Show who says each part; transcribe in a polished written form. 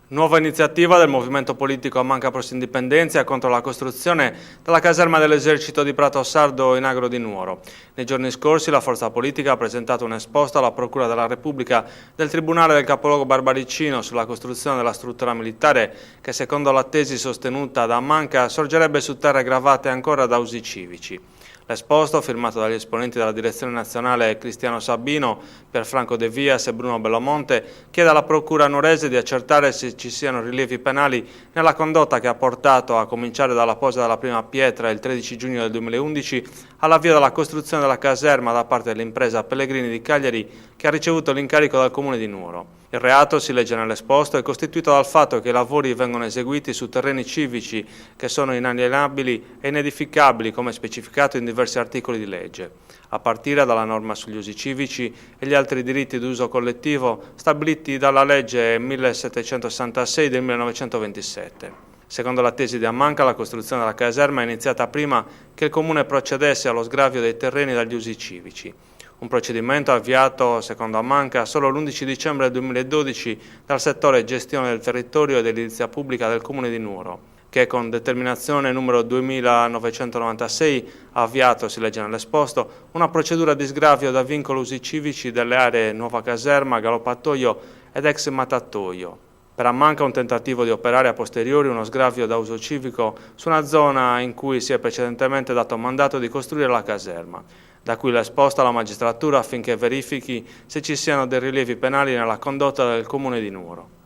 Speaker 1: Nuova iniziativa del movimento politico Amanca Pro Indipendenza contro la costruzione della caserma dell'esercito di Prato Sardo in Agro di Nuoro. Nei giorni scorsi la forza politica ha presentato un esposto alla Procura della Repubblica del Tribunale del Capoluogo Barbaricino sulla costruzione della struttura militare che, secondo la tesi sostenuta da Amanca, sorgerebbe su terre gravate ancora da usi civici. L'esposto, firmato dagli esponenti della direzione nazionale Cristiano Sabino, Pierfranco De Vias e Bruno Bellomonte, chiede alla Procura nuorese di accertare se ci siano rilievi penali nella condotta che ha portato, a cominciare dalla posa della prima pietra il 13 giugno del 2011, all'avvio della costruzione della caserma da parte dell'impresa Pellegrini di Cagliari, che ha ricevuto l'incarico dal Comune di Nuoro. Il reato, si legge nell'esposto, è costituito dal fatto che i lavori vengono eseguiti su terreni civici che sono inalienabili e inedificabili, come specificato in diversi articoli di legge, a partire dalla norma sugli usi civici e gli altri diritti d'uso collettivo stabiliti dalla legge 1766 del 1927. Secondo la tesi di Amanca, la costruzione della caserma è iniziata prima che il Comune procedesse allo sgravio dei terreni dagli usi civici. Un procedimento avviato, secondo Amanca, solo l'11 dicembre 2012 dal settore gestione del territorio e dell'edilizia pubblica del Comune di Nuoro, che con determinazione numero 2996 ha avviato, si legge nell'esposto, una procedura di sgravio da vincolo usi civici delle aree Nuova Caserma, Galopatoio ed ex Matatoio. Per Amanca un tentativo di operare a posteriori uno sgravio da uso civico su una zona in cui si è precedentemente dato mandato di costruire la caserma, da cui l'esposta alla magistratura affinché verifichi se ci siano dei rilievi penali nella condotta del Comune di Nuoro.